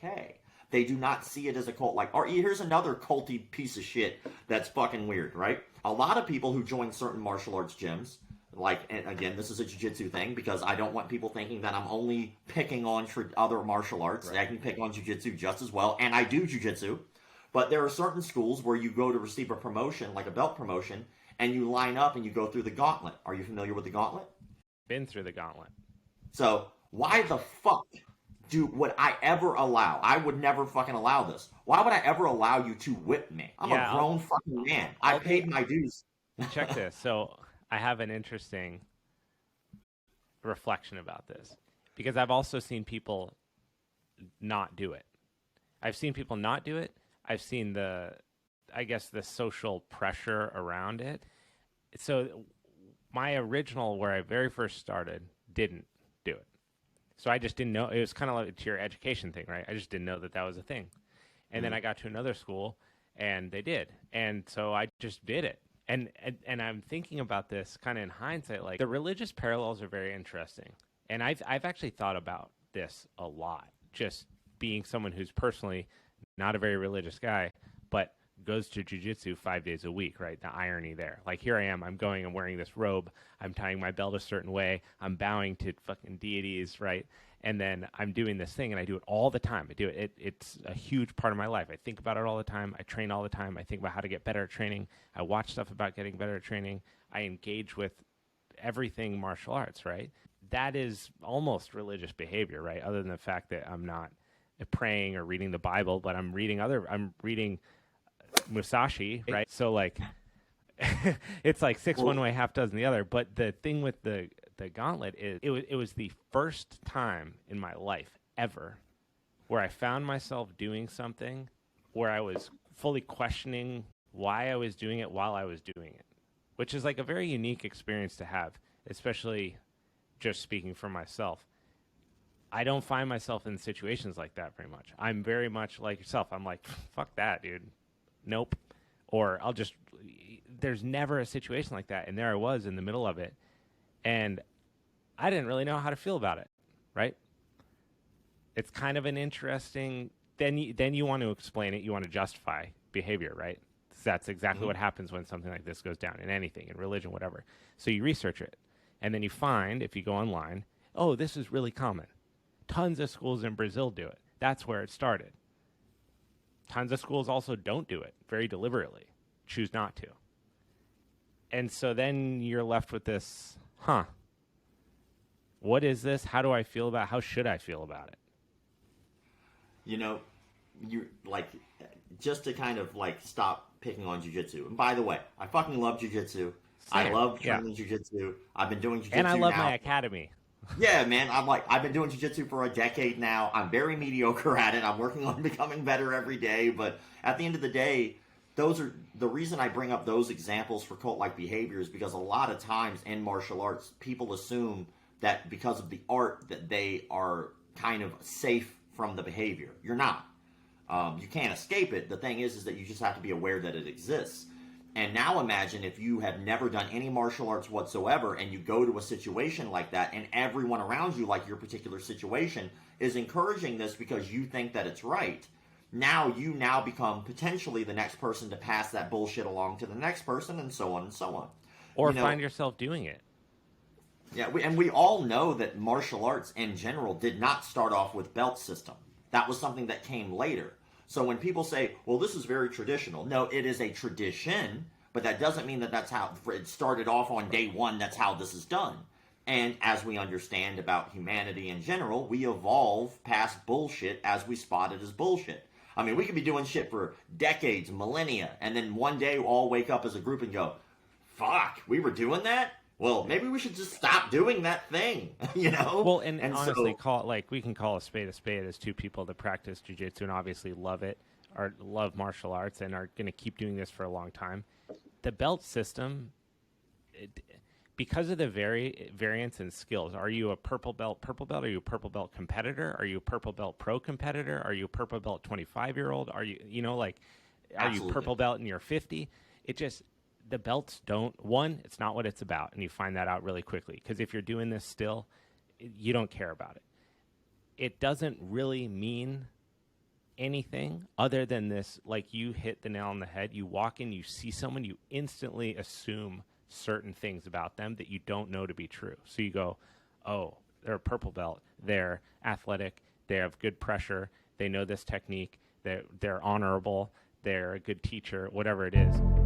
okay. They do not see it as a cult. Like, or here's another culty piece of shit that's fucking weird, right? A lot of people who join certain martial arts gyms, like, and again, this is a jiu-jitsu thing because I don't want people thinking that I'm only picking on other martial arts. Right. I can pick on jiu-jitsu just as well, and I do jiu-jitsu. But there are certain schools where you go to receive a promotion, like a belt promotion, and you line up and you go through the gauntlet. Are you familiar with the gauntlet? Been through the gauntlet. So why the fuck would I ever allow? I would never fucking allow this. Why would I ever allow you to whip me? I'm a grown fucking man. I paid my dues. Check this. So I have an interesting reflection about this because I've also seen people not do it. I've seen people not do it. I've seen the social pressure around it. So my original, where I very first started, didn't do it. So I just didn't know. It was kind of like your education thing, right? I just didn't know that was a thing. And then I got to another school, and they did. And so I just did it. And I'm thinking about this kind of in hindsight, like the religious parallels are very interesting. And I've actually thought about this a lot, just being someone who's personally not a very religious guy, but goes to jiu-jitsu 5 days a week, right? The irony there. Like here I am, I'm wearing this robe, I'm tying my belt a certain way, I'm bowing to fucking deities, right? And then I'm doing this thing and I do it all the time. I do it. It's a huge part of my life. I think about it all the time. I train all the time. I think about how to get better at training. I watch stuff about getting better at training. I engage with everything martial arts, right? That is almost religious behavior, right? Other than the fact that I'm not praying or reading the Bible, but I'm reading Musashi, right? So like it's like six one way, half dozen the other. But the thing with the gauntlet is it was the first time in my life ever where I found myself doing something where I was fully questioning why I was doing it while I was doing it, which is like a very unique experience to have, especially just speaking for myself. I don't find myself in situations like that very much. I'm very much like yourself. I'm like, fuck that, dude. Nope. Or there's never a situation like that. And there I was in the middle of it. And I didn't really know how to feel about it, right? It's kind of an interesting, then you want to explain it. You want to justify behavior, right? That's exactly what happens when something like this goes down in anything, in religion, whatever. So you research it. And then you find, if you go online, oh, this is really common. Tons of schools in Brazil do it. That's where it started. Tons of schools also don't do it very deliberately, choose not to. And so then you're left with this, what is this? How do I feel about it? How should I feel about it? You know, you like, just to kind of like stop picking on jiu-jitsu. And by the way, I fucking love jiu-jitsu. I love training jiu-jitsu. I've been doing jiu-jitsu and I love now. My academy. Yeah, man. I've been doing jiu-jitsu for a decade now. I'm very mediocre at it. I'm working on becoming better every day. But at the end of the day, those are the reason I bring up those examples for cult-like behaviors, because a lot of times in martial arts, people assume that because of the art that they are kind of safe from the behavior. You're not. You can't escape it. The thing is that you just have to be aware that it exists. And now imagine if you have never done any martial arts whatsoever and you go to a situation like that and everyone around you, like your particular situation, is encouraging this because you think that it's right. Now you become potentially the next person to pass that bullshit along to the next person, and so on and so on. Or find yourself doing it. Yeah, we all know that martial arts in general did not start off with belt system. That was something that came later. So when people say, well, this is very traditional. No, it is a tradition, but that doesn't mean that that's how it started off on day one. That's how this is done. And as we understand about humanity in general, we evolve past bullshit as we spot it as bullshit. I mean, we could be doing shit for decades, millennia, and then one day we'll all wake up as a group and go, fuck, we were doing that? Well, maybe we should just stop doing that thing, you know? Well, and honestly, we can call a spade as two people that practice jiu-jitsu and obviously love it, or love martial arts, and are going to keep doing this for a long time. The belt system, because of the variance in skills, are you a purple belt? Are you a purple belt competitor? Are you a purple belt pro competitor? Are you a purple belt 25-year-old? Are you, are you purple belt and you're 50? The belts it's not what it's about, and you find that out really quickly, because if you're doing this still, you don't care about it. It doesn't really mean anything other than this, like you hit the nail on the head. You walk in, you see someone, you instantly assume certain things about them that you don't know to be true. So you go, oh, they're a purple belt, they're athletic, they have good pressure, they know this technique, they're honorable, they're a good teacher, whatever it is.